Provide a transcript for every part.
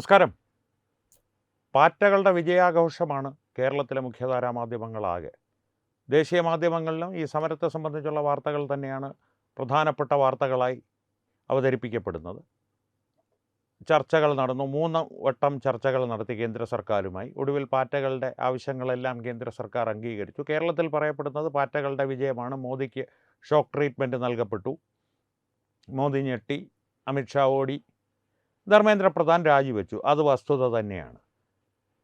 നമസ്കാരം. പാറ്റകളുടെ വിജയാഘോഷമാണ് കേരളത്തിലെ മുഖ്യധാരാ മാധ്യമങ്ങളാകെ. ദേശീയ മാധ്യമങ്ങളിലും ഈ സമരത്തെ സംബന്ധിച്ചുള്ള വാർത്തകൾ തന്നെയാണ് പ്രധാനപ്പെട്ട വാർത്തകളായി അവതരിപ്പിക്കപ്പെടുന്നത്. ചർച്ചകൾ നടന്നു. 3 വട്ടം ചർച്ചകൾ നടത്തി കേന്ദ്ര സർക്കാരുമായി. ഒടുവിൽ പാറ്റകളുടെ ആവശ്യങ്ങളെല്ലാം കേന്ദ്ര സർക്കാർ അംഗീകരിച്ചു. കേരളത്തിൽ പറയപ്പെടുന്നത് പാറ്റകളുടെ വിജയമാണ്. മോദിക്ക് ഷോക്ക് ട്രീറ്റ്മെൻറ്റ് നൽകപ്പെട്ടു. മോദി ഞെട്ടി, അമിത്ഷാ ഓടി, ധർമ്മേന്ദ്ര പ്രധാൻ രാജിവെച്ചു. അത് വസ്തുത തന്നെയാണ്.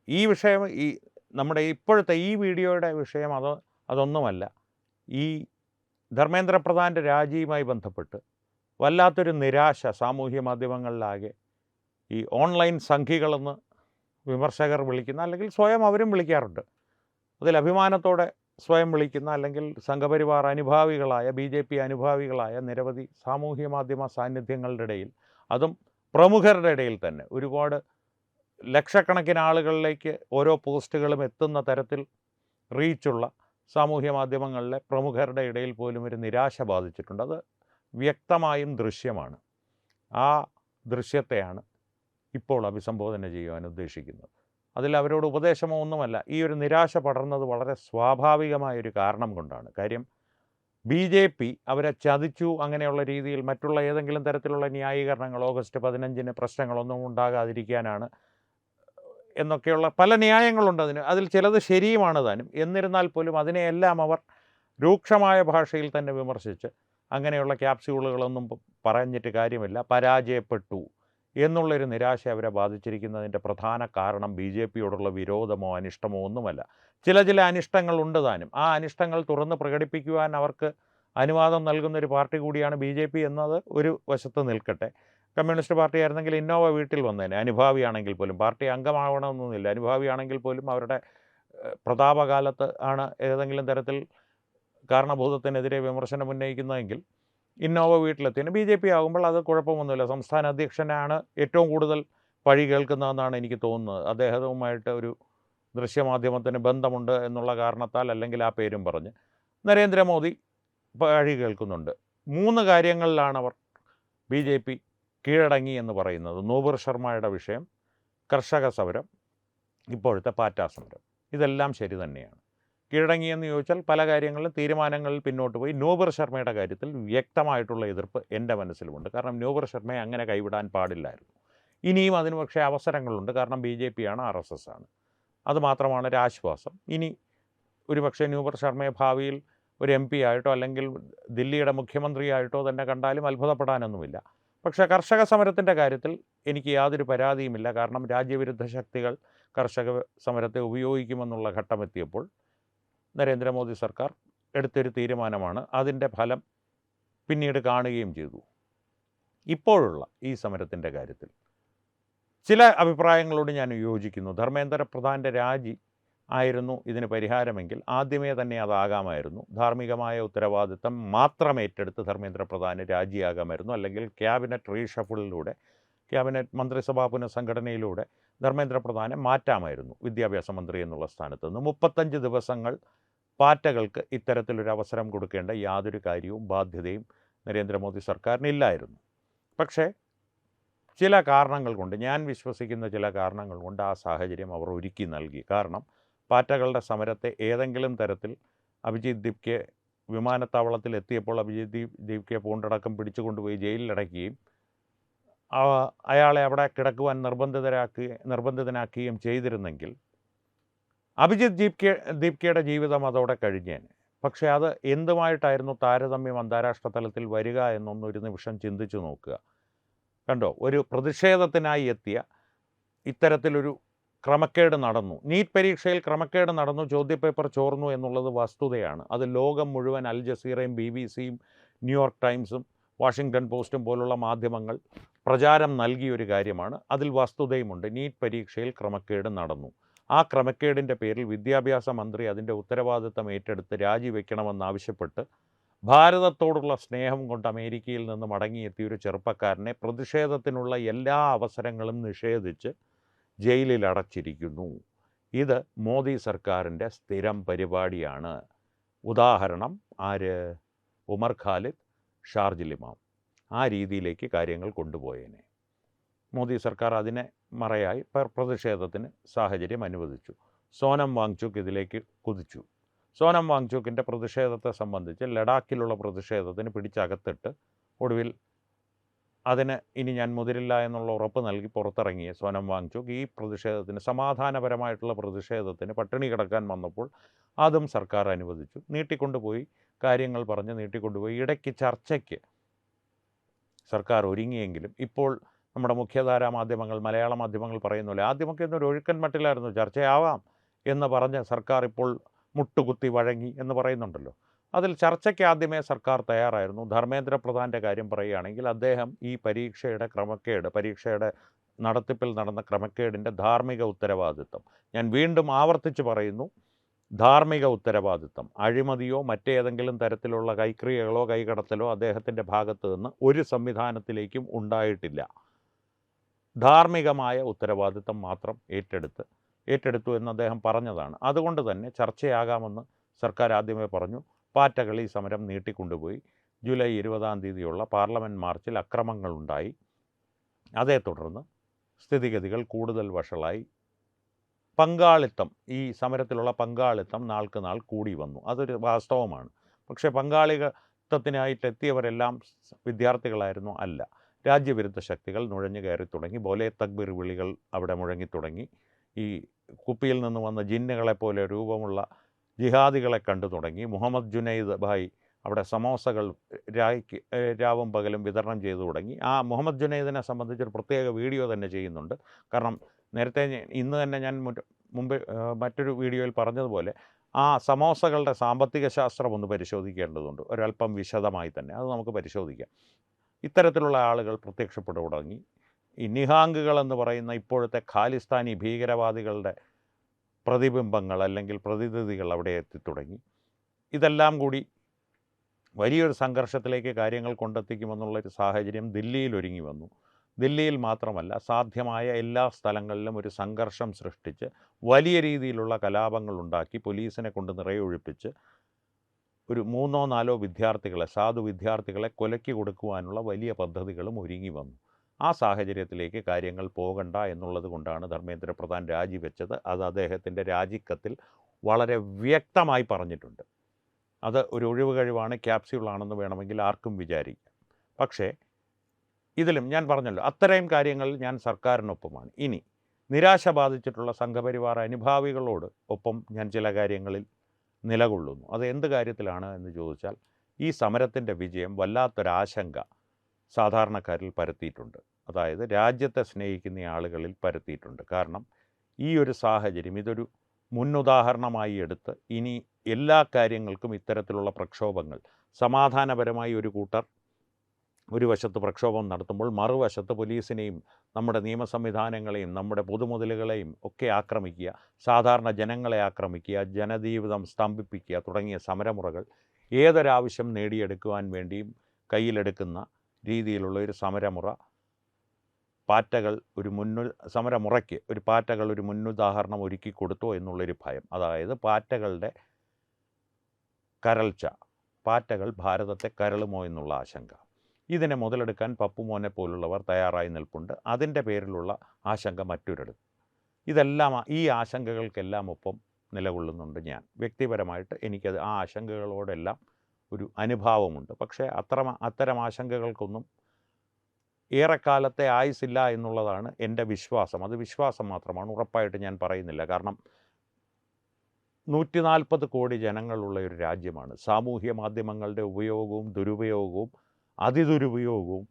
ഈ വിഷയം നമ്മുടെ ഇപ്പോഴത്തെ ഈ വീഡിയോയുടെ വിഷയം അതൊന്നുമല്ല. ഈ ധർമ്മേന്ദ്ര പ്രധാൻ്റെ രാജിയുമായി ബന്ധപ്പെട്ട് വല്ലാത്തൊരു നിരാശ സാമൂഹ്യ മാധ്യമങ്ങളിലാകെ ഈ ഓൺലൈൻ സംഘികളെന്ന് വിമർശകർ വിളിക്കുന്ന, അല്ലെങ്കിൽ സ്വയം അവരും വിളിക്കാറുണ്ട്, അതിൽ അഭിമാനത്തോടെ സ്വയം വിളിക്കുന്ന, അല്ലെങ്കിൽ സംഘപരിവാർ അനുഭാവികളായ BJP അനുഭാവികളായ നിരവധി സാമൂഹ്യ മാധ്യമ സാന്നിധ്യങ്ങളുടെ ഇടയിൽ, അതും പ്രമുഖരുടെ ഇടയിൽ തന്നെ ഒരുപാട് ലക്ഷക്കണക്കിന് ആളുകളിലേക്ക് ഓരോ പോസ്റ്റുകളും എത്തുന്ന തരത്തിൽ റീച്ചുള്ള സാമൂഹ്യ മാധ്യമങ്ങളിലെ പ്രമുഖരുടെ ഇടയിൽ പോലും ഒരു നിരാശ ബാധിച്ചിട്ടുണ്ട്. അത് വ്യക്തമായും ദൃശ്യമാണ്. ആ ദൃശ്യത്തെയാണ് ഇപ്പോൾ അഭിസംബോധന ചെയ്യുവാൻ ഉദ്ദേശിക്കുന്നത്. അതിൽ അവരോട് ഉപദേശമോ ഒന്നുമല്ല. ഈ ഒരു നിരാശ പടർന്നത് വളരെ സ്വാഭാവികമായൊരു കാരണം കൊണ്ടാണ്. കാര്യം BJP അവരെ ചതിച്ചു, അങ്ങനെയുള്ള രീതിയിൽ മറ്റുള്ള ഏതെങ്കിലും തരത്തിലുള്ള ന്യായീകരണങ്ങൾ, ഓഗസ്റ്റ് 15-ന് പ്രശ്നങ്ങളൊന്നും ഉണ്ടാകാതിരിക്കാനാണ് എന്നൊക്കെയുള്ള പല ന്യായങ്ങളുണ്ട് അതിന്. അതിൽ ചിലത് ശരിയുമാണ് താനും. എന്നിരുന്നാൽ പോലും അതിനെയെല്ലാം അവർ രൂക്ഷമായ ഭാഷയിൽ തന്നെ വിമർശിച്ച്, അങ്ങനെയുള്ള ക്യാപ്സ്യൂളുകളൊന്നും പറഞ്ഞിട്ട് കാര്യമില്ല, പരാജയപ്പെട്ടു എന്നുള്ളൊരു നിരാശ അവരെ ബാധിച്ചിരിക്കുന്നതിൻ്റെ പ്രധാന കാരണം BJPയോടുള്ള വിരോധമോ അനിഷ്ടമോ ഒന്നുമല്ല. ചില അനിഷ്ടങ്ങളുണ്ട് താനും. ആ അനിഷ്ടങ്ങൾ തുറന്ന് പ്രകടിപ്പിക്കുവാൻ അവർക്ക് അനുവാദം നൽകുന്നൊരു പാർട്ടി കൂടിയാണ് BJP എന്നത് ഒരു വശത്ത് നിൽക്കട്ടെ. കമ്മ്യൂണിസ്റ്റ് പാർട്ടി ആയിരുന്നെങ്കിൽ ഇന്നോവ വീട്ടിൽ വന്നേനെ. അനുഭാവിയാണെങ്കിൽ പോലും, പാർട്ടി അംഗമാവണമെന്നൊന്നുമില്ല, അനുഭാവിയാണെങ്കിൽ പോലും അവരുടെ പ്രതാപകാലത്ത് ആണ് ഏതെങ്കിലും തരത്തിൽ കാരണഭൂതത്തിനെതിരെ വിമർശനം ഉന്നയിക്കുന്നതെങ്കിൽ ഇന്നോവ വീട്ടിലെത്തിന്. BJP ആകുമ്പോൾ അത് കുഴപ്പമൊന്നുമില്ല. സംസ്ഥാന അധ്യക്ഷനാണ് ഏറ്റവും കൂടുതൽ പഴി കേൾക്കുന്നതെന്നാണ് എനിക്ക് തോന്നുന്നത്. അദ്ദേഹവുമായിട്ട് ഒരു ദൃശ്യമാധ്യമത്തിന് ബന്ധമുണ്ട് എന്നുള്ള കാരണത്താൽ, അല്ലെങ്കിൽ ആ പേരും പറഞ്ഞ് നരേന്ദ്രമോദി പഴി കേൾക്കുന്നുണ്ട്. 3 കാര്യങ്ങളിലാണ് അവർ BJP കീഴടങ്ങി എന്ന് പറയുന്നത്. നൂപുർ ശർമ്മയുടെ വിഷയം, കർഷക സമരം, ഇപ്പോഴത്തെ പാറ്റ സമരം. ഇതെല്ലാം ശരി തന്നെയാണ്. കീഴടങ്ങിയെന്ന് ചോദിച്ചാൽ പല കാര്യങ്ങളിലും തീരുമാനങ്ങളിൽ പിന്നോട്ട് പോയി. നൂപുർ ശർമ്മയുടെ കാര്യത്തിൽ വ്യക്തമായിട്ടുള്ള എതിർപ്പ് എൻ്റെ മനസ്സിലുമുണ്ട്. കാരണം നൂപുർ ശർമ്മയെ അങ്ങനെ കൈവിടാൻ പാടില്ലായിരുന്നു. ഇനിയും അതിന് പക്ഷേ അവസരങ്ങളുണ്ട്. കാരണം BJP ആണ്, RSS ആണ്. അതുമാത്രമാണ് ഒരാശ്വാസം. ഇനി ഒരുപക്ഷെ നൂപുർ ശർമ്മയെ ഭാവിയിൽ ഒരു MP ആയിട്ടോ അല്ലെങ്കിൽ ദില്ലിയുടെ മുഖ്യമന്ത്രിയായിട്ടോ തന്നെ കണ്ടാലും അത്ഭുതപ്പെടാനൊന്നുമില്ല. പക്ഷേ കർഷക സമരത്തിൻ്റെ കാര്യത്തിൽ എനിക്ക് യാതൊരു പരാതിയുമില്ല. കാരണം രാജ്യവിരുദ്ധ ശക്തികൾ കർഷക സമരത്തെ ഉപയോഗിക്കുമെന്നുള്ള ഘട്ടമെത്തിയപ്പോൾ നരേന്ദ്രമോദി സർക്കാർ എടുത്തൊരു തീരുമാനമാണ്. അതിൻ്റെ ഫലം പിന്നീട് കാണുകയും ചെയ്തു. ഇപ്പോഴുള്ള ഈ സമരത്തിൻ്റെ കാര്യത്തിൽ ചില അഭിപ്രായങ്ങളോട് ഞാൻ യോജിക്കുന്നു. ധർമ്മേന്ദ്ര പ്രധാൻ്റെ രാജി ആയിരുന്നു ഇതിന് പരിഹാരമെങ്കിൽ ആദ്യമേ തന്നെ അതാകാമായിരുന്നു. ധാർമ്മികമായ ഉത്തരവാദിത്തം മാത്രം ഏറ്റെടുത്ത് ധർമ്മേന്ദ്ര പ്രധാന് രാജിയാകാമായിരുന്നു. അല്ലെങ്കിൽ ക്യാബിനറ്റ് റീഷഫിളിലൂടെ, ക്യാബിനറ്റ് മന്ത്രിസഭാ പുനഃസംഘടനയിലൂടെ ധർമ്മേന്ദ്ര പ്രധാനെ മാറ്റാമായിരുന്നു വിദ്യാഭ്യാസ മന്ത്രി എന്നുള്ള സ്ഥാനത്ത് നിന്ന്. 35 ദിവസങ്ങൾ പാറ്റകൾക്ക് ഇത്തരത്തിലൊരു അവസരം കൊടുക്കേണ്ട യാതൊരു കാര്യവും ബാധ്യതയും നരേന്ദ്രമോദി സർക്കാരിനില്ലായിരുന്നു. പക്ഷേ ചില കാരണങ്ങൾ കൊണ്ട്, ഞാൻ വിശ്വസിക്കുന്ന ചില കാരണങ്ങൾ കൊണ്ട് ആ സാഹചര്യം അവർ ഒരുക്കി നൽകി. കാരണം പാറ്റകളുടെ സമരത്തെ ഏതെങ്കിലും തരത്തിൽ അഭിജിത് ദീപ്കെ വിമാനത്താവളത്തിൽ എത്തിയപ്പോൾ അഭിജിത് ദീപ്കെ പൂണ്ടടക്കം പിടിച്ചുകൊണ്ടുപോയി ജയിലിലടയ്ക്കുകയും അയാളെ അവിടെ കിടക്കുവാൻ നിർബന്ധിതനാക്കുകയും ചെയ്തിരുന്നെങ്കിൽ അഭിജിത് ദീപ്കയുടെ ജീവിതം അതോടെ കഴിഞ്ഞേനെ. പക്ഷേ അത് എന്തുമായിട്ടായിരുന്നു താരതമ്യം അന്താരാഷ്ട്ര തലത്തിൽ വരിക എന്നൊന്നൊരു നിമിഷം ചിന്തിച്ചു നോക്കുക. കണ്ടോ, ഒരു പ്രതിഷേധത്തിനായി എത്തിയ ഇത്തരത്തിലൊരു ക്രമക്കേട് നടന്നു. നീറ്റ് പരീക്ഷയിൽ ക്രമക്കേട് നടന്നു, ചോദ്യപേപ്പർ ചോർന്നു എന്നുള്ളത് വസ്തുതയാണ്. അത് ലോകം മുഴുവൻ അൽ ജസീറയും BBC-യും ന്യൂയോർക്ക് ടൈംസും വാഷിങ്ടൺ പോസ്റ്റും പോലുള്ള മാധ്യമങ്ങൾ പ്രചാരം നൽകിയൊരു കാര്യമാണ്. അതിൽ വസ്തുതയുമുണ്ട്. നീറ്റ് പരീക്ഷയിൽ ക്രമക്കേട് നടന്നു. ആ ക്രമക്കേടിൻ്റെ പേരിൽ വിദ്യാഭ്യാസ മന്ത്രി അതിൻ്റെ ഉത്തരവാദിത്തം ഏറ്റെടുത്ത് രാജിവെക്കണമെന്നാവശ്യപ്പെട്ട് ഭാരതത്തോടുള്ള സ്നേഹം കൊണ്ട് അമേരിക്കയിൽ നിന്ന് മടങ്ങിയെത്തിയൊരു ചെറുപ്പക്കാരനെ പ്രതിഷേധത്തിനുള്ള എല്ലാ അവസരങ്ങളും നിഷേധിച്ച് ജയിലിൽ അടച്ചിരിക്കുന്നു. ഇത് മോദി സർക്കാരിൻ്റെ സ്ഥിരം പരിപാടിയാണ്. ഉദാഹരണം ആര്? ഉമർ ഖാലിദ്, ഷാർജിൽ ഇമാം. ആ രീതിയിലേക്ക് കാര്യങ്ങൾ കൊണ്ടുപോയേനെ. മോദി സർക്കാർ അതിനെ മറയായി പ്രതിഷേധത്തിന് സാഹചര്യം അനുവദിച്ചു. സോനം വാങ്ചുക് ഇതിലേക്ക് കുതിച്ചു. സോനം വാങ്ചുക്കിൻ്റെ പ്രതിഷേധത്തെ സംബന്ധിച്ച് ലഡാക്കിലുള്ള പ്രതിഷേധത്തിന് പിടിച്ചകത്തിട്ട് ഒടുവിൽ അതിന് ഇനി ഞാൻ മുതിരില്ല എന്നുള്ള ഉറപ്പ് നൽകി പുറത്തിറങ്ങിയ സോനം വാങ്ചുക് ഈ പ്രതിഷേധത്തിന്, സമാധാനപരമായിട്ടുള്ള പ്രതിഷേധത്തിന് പട്ടിണി കിടക്കാൻ വന്നപ്പോൾ അതും സർക്കാർ അനുവദിച്ചു. നീട്ടിക്കൊണ്ടുപോയി, കാര്യങ്ങൾ പറഞ്ഞ് നീട്ടിക്കൊണ്ടുപോയി. ഇടയ്ക്ക് ചർച്ചയ്ക്ക് സർക്കാർ ഒരുങ്ങിയെങ്കിലും ഇപ്പോൾ നമ്മുടെ മുഖ്യധാരാ മാധ്യമങ്ങൾ, മലയാള മാധ്യമങ്ങൾ പറയുന്ന പോലെ ആദ്യമൊക്കെ ഒരു ഒഴുക്കൻ മട്ടിലായിരുന്നു, ചർച്ചയാവാം എന്ന് പറഞ്ഞ് സർക്കാർ ഇപ്പോൾ മുട്ടുകുത്തി വഴങ്ങി എന്ന് പറയുന്നുണ്ടല്ലോ. അതിൽ ചർച്ചയ്ക്ക് ആദ്യമേ സർക്കാർ തയ്യാറായിരുന്നു. ധർമ്മേന്ദ്ര പ്രധാൻ്റെ കാര്യം പറയുകയാണെങ്കിൽ അദ്ദേഹം ഈ പരീക്ഷയുടെ നടത്തിപ്പിൽ നടന്ന ക്രമക്കേടിൻ്റെ ധാർമ്മിക ഉത്തരവാദിത്വം, ഞാൻ വീണ്ടും ആവർത്തിച്ച് പറയുന്നു, ധാർമ്മിക ഉത്തരവാദിത്വം, അഴിമതിയോ മറ്റേതെങ്കിലും തരത്തിലുള്ള കൈക്രിയകളോ കൈകടത്തലോ അദ്ദേഹത്തിൻ്റെ ഭാഗത്ത് നിന്ന് ഒരു സംവിധാനത്തിലേക്കും ഉണ്ടായിട്ടില്ല. ധാർമ്മികമായ ഉത്തരവാദിത്വം മാത്രം ഏറ്റെടുത്തു എന്ന് അദ്ദേഹം പറഞ്ഞതാണ്. അതുകൊണ്ട് തന്നെ ചർച്ചയാകാമെന്ന് സർക്കാർ ആദ്യമേ പറഞ്ഞു. പാറ്റകൾ ഈ സമരം നീട്ടിക്കൊണ്ടുപോയി. ജൂലൈ 20-ാം തീയതിയുള്ള പാർലമെൻറ്റ് മാർച്ചിൽ അക്രമങ്ങളുണ്ടായി. അതേ തുടർന്ന് സ്ഥിതിഗതികൾ കൂടുതൽ വഷളായി. പങ്കാളിത്തം, ഈ സമരത്തിലുള്ള പങ്കാളിത്തം നാൾക്ക് നാൾ കൂടി വന്നു. അതൊരു വാസ്തവമാണ്. പക്ഷേ പങ്കാളിത്തത്തിനായിട്ടെത്തിയവരെല്ലാം വിദ്യാർത്ഥികളായിരുന്നു? അല്ല. രാജ്യവിരുദ്ധ ശക്തികൾ നുഴഞ്ഞു കയറി തുടങ്ങി. ബോലെ തക്ബീർ വിളികൾ അവിടെ മുഴങ്ങിത്തുടങ്ങി. ഈ കുപ്പിയിൽ നിന്ന് വന്ന ജിന്നുകളെപ്പോലെ രൂപമുള്ള ജിഹാദികളെ കണ്ടു തുടങ്ങി. മുഹമ്മദ് ജുനൈദ് ഭായ് അവിടെ സമോസകൾ രാവും പകലും വിതരണം ചെയ്തു തുടങ്ങി. ആ മുഹമ്മദ് ജുനൈദിനെ സംബന്ധിച്ചൊരു പ്രത്യേക വീഡിയോ തന്നെ ചെയ്യുന്നുണ്ട്. കാരണം നേരത്തെ ഇന്ന് തന്നെ ഞാൻ മുമ്പ് മറ്റൊരു വീഡിയോയിൽ പറഞ്ഞതുപോലെ ആ സമോസകളുടെ സാമ്പത്തിക ശാസ്ത്രം ഒന്ന് പരിശോധിക്കേണ്ടതുണ്ട്, ഒരല്പം വിശദമായി തന്നെ. അത് നമുക്ക് പരിശോധിക്കാം. ഇത്തരത്തിലുള്ള ആളുകൾ പ്രത്യക്ഷപ്പെട്ടു തുടങ്ങി. ഈ നിഹാങ്കുകൾ എന്ന് പറയുന്ന ഇപ്പോഴത്തെ ഖാലിസ്ഥാനി ഭീകരവാദികളുടെ പ്രതിബിംബങ്ങൾ അല്ലെങ്കിൽ പ്രതിനിധികൾ അവിടെ എത്തിത്തുടങ്ങി. ഇതെല്ലാം കൂടി വലിയൊരു സംഘർഷത്തിലേക്ക് കാര്യങ്ങൾ കൊണ്ടെത്തിക്കുമെന്നുള്ളൊരു സാഹചര്യം ദില്ലിയിൽ ഒരുങ്ങി വന്നു. ദില്ലിയിൽ മാത്രമല്ല, സാധ്യമായ എല്ലാ സ്ഥലങ്ങളിലും ഒരു സംഘർഷം സൃഷ്ടിച്ച് വലിയ രീതിയിലുള്ള കലാപങ്ങൾ ഉണ്ടാക്കി പോലീസിനെ കൊണ്ട് നിറയൊഴിപ്പിച്ച് ഒരു 3-4 വിദ്യാർത്ഥികളെ, സാധു വിദ്യാർത്ഥികളെ കൊലയ്ക്ക് കൊടുക്കുവാനുള്ള വലിയ പദ്ധതികളും ഒരുങ്ങി വന്നു. ആ സാഹചര്യത്തിലേക്ക് കാര്യങ്ങൾ പോകണ്ട എന്നുള്ളത് കൊണ്ടാണ് ധർമ്മേന്ദ്ര പ്രധാൻ രാജിവെച്ചത്. അത് അദ്ദേഹത്തിൻ്റെ രാജിക്കത്തിൽ വളരെ വ്യക്തമായി പറഞ്ഞിട്ടുണ്ട്. അത് ഒരു ഒഴിവ് കഴിവാണ്, ക്യാപ്സ്യൂളാണെന്ന് വേണമെങ്കിൽ ആർക്കും വിചാരിക്കാം. പക്ഷേ ഇതിലും ഞാൻ പറഞ്ഞല്ലോ, അത്തരം കാര്യങ്ങളിൽ ഞാൻ സർക്കാരിനൊപ്പമാണ്. ഇനി നിരാശ ബാധിച്ചിട്ടുള്ള സംഘപരിവാർ അനുഭാവികളോട് ഒപ്പം ഞാൻ ചില കാര്യങ്ങളിൽ നിലകൊള്ളുന്നു. അത് എന്ത് കാര്യത്തിലാണ് എന്ന് ചോദിച്ചാൽ, ഈ സമരത്തിൻ്റെ വിജയം വല്ലാത്തൊരാശങ്ക സാധാരണക്കാരിൽ പരത്തിയിട്ടുണ്ട്. അതായത് രാജ്യത്തെ സ്നേഹിക്കുന്ന ആളുകളിൽ പരത്തിയിട്ടുണ്ട്. കാരണം ഈ ഒരു സാഹചര്യം ഇതൊരു മുന്നുദാഹരണമായി എടുത്ത് ഇനി എല്ലാ കാര്യങ്ങൾക്കും ഇത്തരത്തിലുള്ള പ്രക്ഷോഭങ്ങൾ, സമാധാനപരമായി ഒരു കൂട്ടർ ഒരു വശത്ത് പ്രക്ഷോഭം നടത്തുമ്പോൾ മറുവശത്ത് പോലീസിനെയും നമ്മുടെ നിയമ സംവിധാനങ്ങളെയും നമ്മുടെ പൊതുമുതലുകളെയും ഒക്കെ ആക്രമിക്കുക, സാധാരണ ജനങ്ങളെ ആക്രമിക്കുക, ജനജീവിതം സ്തംഭിപ്പിക്കുക തുടങ്ങിയ സമരമുറകൾ ഏതൊരാവശ്യം നേടിയെടുക്കുവാൻ വേണ്ടിയും കയ്യിലെടുക്കുന്ന രീതിയിലുള്ള ഒരു സമരമുറ പാറ്റകൾ ഒരു മുന്നുദാഹരണം ഒരുക്കി കൊടുത്തോ എന്നുള്ളൊരു ഭയം. അതായത് പാറ്റകളുടെ കരൾച്ച, പാറ്റകൾ ഭാരതത്തെ കരളുമോ എന്നുള്ള ആശങ്ക. ഇതിനെ മുതലെടുക്കാൻ പപ്പുമോനെ പോലുള്ളവർ തയ്യാറായി നിൽപ്പുണ്ട്. അതിൻ്റെ പേരിലുള്ള ആശങ്ക മറ്റൊരിടത്ത്. ഈ ആശങ്കകൾക്കെല്ലാം ഒപ്പം നിലകൊള്ളുന്നുണ്ട് ഞാൻ. വ്യക്തിപരമായിട്ട് എനിക്കത് ആ ആശങ്കകളോടെല്ലാം ഒരു അനുഭാവമുണ്ട്. പക്ഷേ അത്തരം ആശങ്കകൾക്കൊന്നും ഏറെക്കാലത്തെ ആയുസില്ല എന്നുള്ളതാണ് എൻ്റെ വിശ്വാസം. അത് വിശ്വാസം മാത്രമാണ്, ഉറപ്പായിട്ട് ഞാൻ പറയുന്നില്ല. കാരണം 140 കോടി ജനങ്ങളുള്ള ഒരു രാജ്യമാണ്. സാമൂഹ്യ മാധ്യമങ്ങളുടെ ഉപയോഗവും ദുരുപയോഗവും അതിദുരുപയോഗവും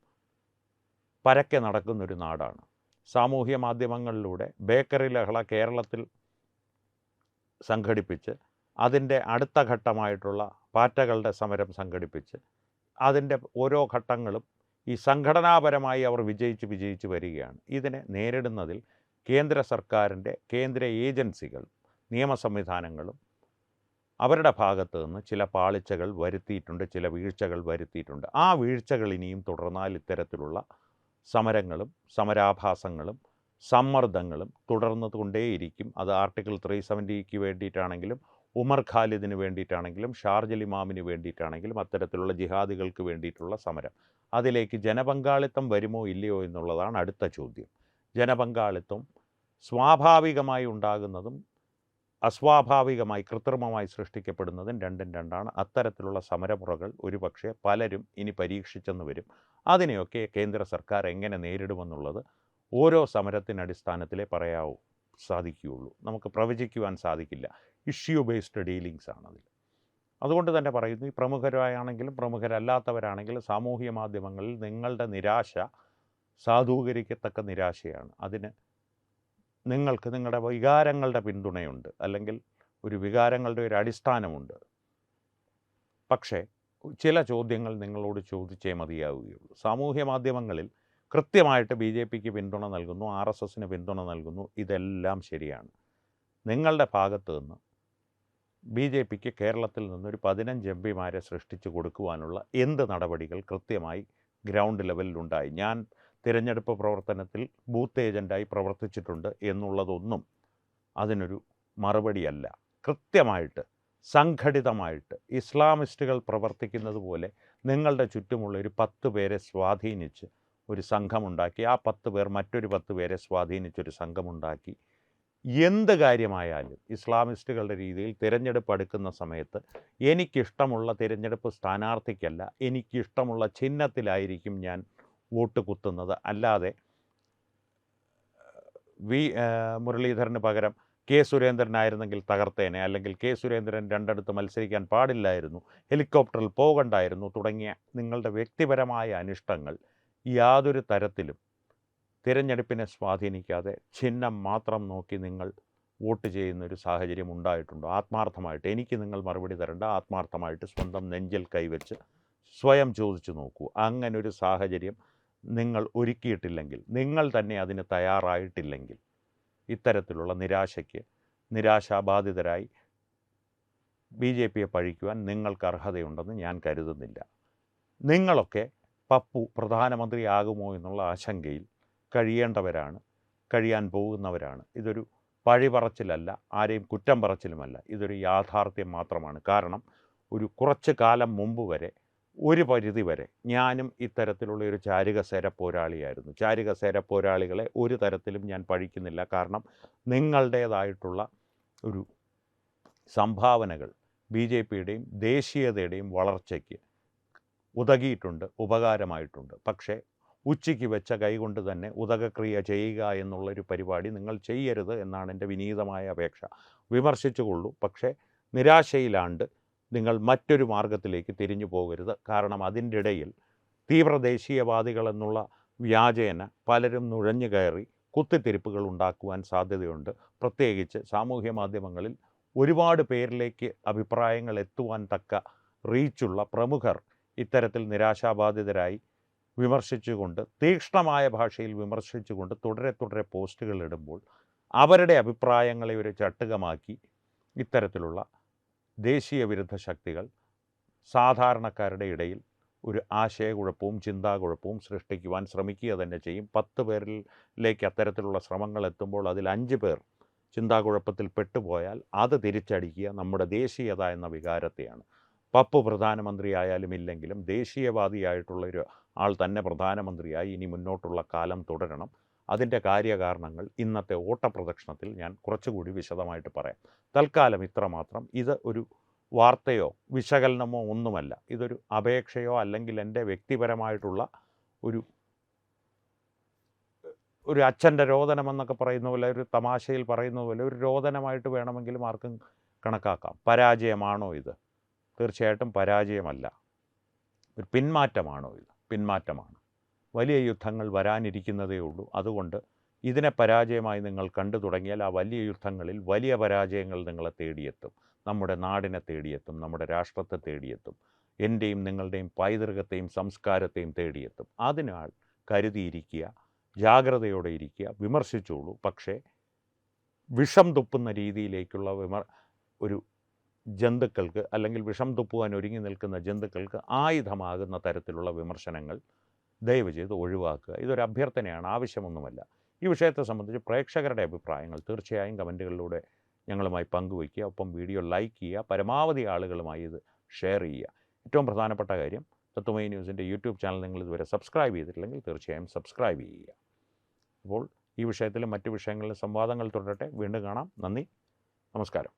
പരക്കെ നടക്കുന്നൊരു നാടാണ്. സാമൂഹ്യ മാധ്യമങ്ങളിലൂടെ ബേക്കറി ലഹള കേരളത്തിൽ സംഘടിപ്പിച്ച് അതിൻ്റെ അടുത്ത ഘട്ടമായിട്ടുള്ള പാറ്റകളുടെ സമരം സംഘടിപ്പിച്ച് അതിൻ്റെ ഓരോ ഘട്ടങ്ങളും ഈ സംഘടനാപരമായി അവർ വിജയിച്ച് വരികയാണ്. ഇതിനെ നേരിടുന്നതിൽ കേന്ദ്ര സർക്കാരിൻ്റെ കേന്ദ്ര ഏജൻസികൾ, നിയമ സംവിധാനങ്ങളും അവരുടെ ഭാഗത്ത് നിന്ന് ചില പാളിച്ചകൾ വരുത്തിയിട്ടുണ്ട്, ചില വീഴ്ചകൾ വരുത്തിയിട്ടുണ്ട്. ആ വീഴ്ചകൾ ഇനിയും തുടർന്നാൽ ഇത്തരത്തിലുള്ള സമരങ്ങളും സമരാഭാസങ്ങളും സമ്മർദ്ദങ്ങളും തുടർന്നു കൊണ്ടേയിരിക്കും. അത് ആർട്ടിക്കിൾ 370 വേണ്ടിയിട്ടാണെങ്കിലും ഉമർ ഖാലിദിന് വേണ്ടിയിട്ടാണെങ്കിലും ഷാർജൽ ഇമാമിന് വേണ്ടിയിട്ടാണെങ്കിലും അത്തരത്തിലുള്ള ജിഹാദികൾക്ക് വേണ്ടിയിട്ടുള്ള സമരം, അതിലേക്ക് ജനപങ്കാളിത്തം വരുമോ ഇല്ലയോ എന്നുള്ളതാണ് അടുത്ത ചോദ്യം. ജനപങ്കാളിത്തം സ്വാഭാവികമായി ഉണ്ടാകുന്നതും അസ്വാഭാവികമായി കൃത്രിമമായി സൃഷ്ടിക്കപ്പെടുന്നതും രണ്ടും രണ്ടാണ്. അത്തരത്തിലുള്ള സമരമുറകൾ ഒരുപക്ഷെ പലരും ഇനി പരീക്ഷിച്ചെന്ന് വരും. അതിനെയൊക്കെ കേന്ദ്ര സർക്കാർ എങ്ങനെ നേരിടുമെന്നുള്ളത് ഓരോ സമരത്തിനടിസ്ഥാനത്തിലേ സാധിക്കുകയുള്ളൂ. നമുക്ക് പ്രവചിക്കുവാൻ സാധിക്കില്ല. ഇഷ്യൂ ബേസ്ഡ് ഡീലിങ്സ് ആണതിൽ. അതുകൊണ്ട് തന്നെ പറയുന്നു, ഈ പ്രമുഖരായാണെങ്കിലും പ്രമുഖരല്ലാത്തവരാണെങ്കിലും സാമൂഹ്യ മാധ്യമങ്ങളിൽ നിങ്ങളുടെ നിരാശ സാധൂകരിക്കത്തക്ക നിരാശയാണ്. അതിന് നിങ്ങൾക്ക് നിങ്ങളുടെ വികാരങ്ങളുടെ പിന്തുണയുണ്ട്, അല്ലെങ്കിൽ ഒരു വികാരങ്ങളുടെ ഒരു അടിസ്ഥാനമുണ്ട്. പക്ഷേ ചില ചോദ്യങ്ങൾ നിങ്ങളോട് ചോദിച്ചേ മതിയാവുകയുള്ളൂ. സാമൂഹ്യ മാധ്യമങ്ങളിൽ കൃത്യമായിട്ട് BJPക്ക് പിന്തുണ നൽകുന്നു, RSSന് പിന്തുണ നൽകുന്നു, ഇതെല്ലാം ശരിയാണ്. നിങ്ങളുടെ ഭാഗത്ത് നിന്ന് BJPക്ക് കേരളത്തിൽ നിന്നൊരു 15 MPമാരെ സൃഷ്ടിച്ചു കൊടുക്കുവാനുള്ള എന്ത് നടപടികൾ കൃത്യമായി ഗ്രൗണ്ട് ലെവലിലുണ്ടായി? ഞാൻ തിരഞ്ഞെടുപ്പ് പ്രവർത്തനത്തിൽ ബൂത്ത് ഏജൻ്റായി പ്രവർത്തിച്ചിട്ടുണ്ട് എന്നുള്ളതൊന്നും അതിനൊരു മറുപടിയല്ല. കൃത്യമായിട്ട് സംഘടിതമായിട്ട് ഇസ്ലാമിസ്റ്റുകൾ പ്രവർത്തിക്കുന്നത് പോലെ നിങ്ങളുടെ ചുറ്റുമുള്ള ഒരു 10 പേരെ സ്വാധീനിച്ച് ഒരു സംഘമുണ്ടാക്കി, ആ 10 പേർ മറ്റൊരു 10 പേരെ സ്വാധീനിച്ചൊരു സംഘമുണ്ടാക്കി എന്ത് കാര്യമായാലും ഇസ്ലാമിസ്റ്റുകളുടെ രീതിയിൽ തിരഞ്ഞെടുപ്പ് അടുക്കുന്ന സമയത്ത് എനിക്കിഷ്ടമുള്ള തിരഞ്ഞെടുപ്പ് സ്ഥാനാർത്ഥിക്കല്ല, എനിക്കിഷ്ടമുള്ള ചിഹ്നത്തിലായിരിക്കും ഞാൻ വോട്ട് കുത്തുന്നത്. അല്ലാതെ മുരളീധരന് പകരം കെ സുരേന്ദ്രനായിരുന്നെങ്കിൽ തകർത്തേനെ, അല്ലെങ്കിൽ കെ സുരേന്ദ്രൻ രണ്ടിടത്ത് മത്സരിക്കാൻ പാടില്ലായിരുന്നു, ഹെലികോപ്റ്ററിൽ പോകണ്ടായിരുന്നു തുടങ്ങിയ നിങ്ങളുടെ വ്യക്തിപരമായ അനിഷ്ടങ്ങൾ യാതൊരു തരത്തിലും തിരഞ്ഞെടുപ്പിനെ സ്വാധീനിക്കാതെ ചിഹ്നം മാത്രം നോക്കി നിങ്ങൾ വോട്ട് ചെയ്യുന്നൊരു സാഹചര്യം ഉണ്ടായിട്ടുണ്ടോ? ആത്മാർത്ഥമായിട്ട് എനിക്ക് നിങ്ങൾ മറുപടി തരേണ്ട, ആത്മാർത്ഥമായിട്ട് സ്വന്തം നെഞ്ചിൽ കൈവച്ച് സ്വയം ചോദിച്ചു നോക്കൂ. അങ്ങനൊരു സാഹചര്യം നിങ്ങൾ ഒരുക്കിയിട്ടില്ലെങ്കിൽ, നിങ്ങൾ തന്നെ അതിന് തയ്യാറായിട്ടില്ലെങ്കിൽ, ഇത്തരത്തിലുള്ള നിരാശാബാധിതരായി BJPയെ പഴിക്കുവാൻ നിങ്ങൾക്ക് അർഹതയുണ്ടെന്ന് ഞാൻ കരുതുന്നില്ല. നിങ്ങളൊക്കെ പപ്പു പ്രധാനമന്ത്രിയാകുമോ എന്നുള്ള ആശങ്കയിൽ കഴിയേണ്ടവരാണ്, കഴിയാൻ പോകുന്നവരാണ്. ഇതൊരു പഴി പറച്ചിലല്ല, ആരെയും കുറ്റം പറച്ചിലുമല്ല, ഇതൊരു യാഥാർത്ഥ്യം മാത്രമാണ്. കാരണം കുറച്ച് കാലം മുമ്പ് വരെ ഒരു പരിധി വരെ ഞാനും ഇത്തരത്തിലുള്ള ഒരു ചാരുകസേര പോരാളിയായിരുന്നു. ചാരുകസേര പോരാളികളെ ഒരു തരത്തിലും ഞാൻ പഴിക്കുന്നില്ല. കാരണം നിങ്ങളുടേതായിട്ടുള്ള ഒരു സംഭാവനകൾ BJPയുടെയും ദേശീയതയുടെയും വളർച്ചയ്ക്ക് ഉതകിയിട്ടുണ്ട്, ഉപകാരമായിട്ടുണ്ട്. പക്ഷേ ഉച്ചയ്ക്ക് വെച്ച കൈകൊണ്ട് തന്നെ ഉദകക്രിയ ചെയ്യുക എന്നുള്ളൊരു പരിപാടി നിങ്ങൾ ചെയ്യരുത് എന്നാണ് എൻ്റെ വിനീതമായ അപേക്ഷ. വിമർശിച്ചുകൊള്ളൂ, പക്ഷേ നിരാശയിലാണ്ട് നിങ്ങൾ മറ്റൊരു മാർഗത്തിലേക്ക് തിരിഞ്ഞു പോകരുത്. കാരണം അതിൻ്റെ ഇടയിൽ തീവ്രദേശീയവാദികളെന്നുള്ള വ്യാജേന പലരും നുഴഞ്ഞു കയറി കുത്തിത്തിരിപ്പുകൾ ഉണ്ടാക്കുവാൻ സാധ്യതയുണ്ട്. പ്രത്യേകിച്ച് സാമൂഹ്യ മാധ്യമങ്ങളിൽ ഒരുപാട് പേരിലേക്ക് അഭിപ്രായങ്ങൾ എത്തുവാൻ തക്ക റീച്ചുള്ള പ്രമുഖർ ഇത്തരത്തിൽ നിരാശാബാധിതരായി വിമർശിച്ചുകൊണ്ട്, തീക്ഷ്ണമായ ഭാഷയിൽ വിമർശിച്ചുകൊണ്ട് തുടരെ പോസ്റ്റുകൾ ഇടുമ്പോൾ അവരുടെ അഭിപ്രായങ്ങളെ ഒരു ചട്ടുകമാക്കി ഇത്തരത്തിലുള്ള ദേശീയ വിരുദ്ധ ശക്തികൾ സാധാരണക്കാരുടെ ഇടയിൽ ഒരു ആശയക്കുഴപ്പവും ചിന്താകുഴപ്പവും സൃഷ്ടിക്കുവാൻ ശ്രമിക്കുക തന്നെ ചെയ്യും. 10 പേരിലേക്ക് അത്തരത്തിലുള്ള ശ്രമങ്ങൾ എത്തുമ്പോൾ അതിൽ 5 പേർ ചിന്താകുഴപ്പത്തിൽ പെട്ടുപോയാൽ അത് തിരിച്ചടിക്കുക നമ്മുടെ ദേശീയത എന്ന വികാരത്തെയാണ്. പപ്പു പ്രധാനമന്ത്രിയായാലും ഇല്ലെങ്കിലും ദേശീയവാദിയായിട്ടുള്ളൊരു ആൾ തന്നെ പ്രധാനമന്ത്രിയായി ഇനി മുന്നോട്ടുള്ള കാലം തുടരണം. അതിൻ്റെ കാര്യകാരണങ്ങൾ ഇന്നത്തെ ഓട്ടപ്രദക്ഷിണത്തിൽ ഞാൻ കുറച്ചുകൂടി വിശദമായിട്ട് പറയാം. തൽക്കാലം ഇത്രമാത്രം. ഇത് ഒരു വാർത്തയോ വിശകലനമോ ഒന്നുമല്ല. ഇതൊരു അപേക്ഷയോ അല്ലെങ്കിൽ എൻ്റെ വ്യക്തിപരമായിട്ടുള്ള ഒരു അച്ഛൻ്റെ രോദനമെന്നൊക്കെ പറയുന്ന പോലെ, ഒരു തമാശയിൽ പറയുന്ന പോലെ ഒരു രോദനമായിട്ട് വേണമെങ്കിലും ആർക്കും കണക്കാക്കാം. പരാജയമാണോ ഇത്? തീർച്ചയായിട്ടും പരാജയമല്ല. ഒരു പിന്മാറ്റമാണോ ഇത്? പിന്മാറ്റമാണ്. വലിയ യുദ്ധങ്ങൾ വരാനിരിക്കുന്നതേ ഉള്ളൂ. അതുകൊണ്ട് ഇതിനെ പരാജയമായി നിങ്ങൾ കണ്ടു തുടങ്ങിയാൽ ആ വലിയ യുദ്ധങ്ങളിൽ വലിയ പരാജയങ്ങൾ നിങ്ങളെ തേടിയെത്തും. നമ്മുടെ നാടിനെ തേടിയെത്തും, നമ്മുടെ രാഷ്ട്രത്തെ തേടിയെത്തും, എൻ്റെയും നിങ്ങളുടെയും പൈതൃകത്തെയും സംസ്കാരത്തെയും തേടിയെത്തും. അതിനാൽ കരുതിയിരിക്കുക, ജാഗ്രതയോടെ ഇരിക്കുക, വിമർശിച്ചോളൂ. പക്ഷേ വിഷം തുപ്പുന്ന രീതിയിലേക്കുള്ള ഒരു ജന്തുക്കൾക്ക്, അല്ലെങ്കിൽ വിഷം തുപ്പുവാൻ ഒരുങ്ങി നിൽക്കുന്ന ജന്തുക്കൾക്ക് ആയുധമാകുന്ന തരത്തിലുള്ള വിമർശനങ്ങൾ ദയവ് ചെയ്ത് ഒഴിവാക്കുക. ഇതൊരു അഭ്യർത്ഥനയാണ്, ആവശ്യമൊന്നുമല്ല. ഈ വിഷയത്തെ സംബന്ധിച്ച് പ്രേക്ഷകരുടെ അഭിപ്രായങ്ങൾ തീർച്ചയായും കമൻറ്റുകളിലൂടെ ഞങ്ങളുമായി പങ്കുവയ്ക്കുക. ഒപ്പം വീഡിയോ ലൈക്ക് ചെയ്യുക, പരമാവധി ആളുകളുമായി ഇത് ഷെയർ ചെയ്യുക. ഏറ്റവും പ്രധാനപ്പെട്ട കാര്യം, തത്വമയി ന്യൂസിൻ്റെ യൂട്യൂബ് ചാനൽ നിങ്ങൾ ഇതുവരെ സബ്സ്ക്രൈബ് ചെയ്തിട്ടില്ലെങ്കിൽ തീർച്ചയായും സബ്സ്ക്രൈബ് ചെയ്യുക. അപ്പോൾ ഈ വിഷയത്തിലും മറ്റു വിഷയങ്ങളിലും സംവാദങ്ങൾ തുടരട്ടെ. വീണ്ടും കാണാം. നന്ദി, നമസ്കാരം.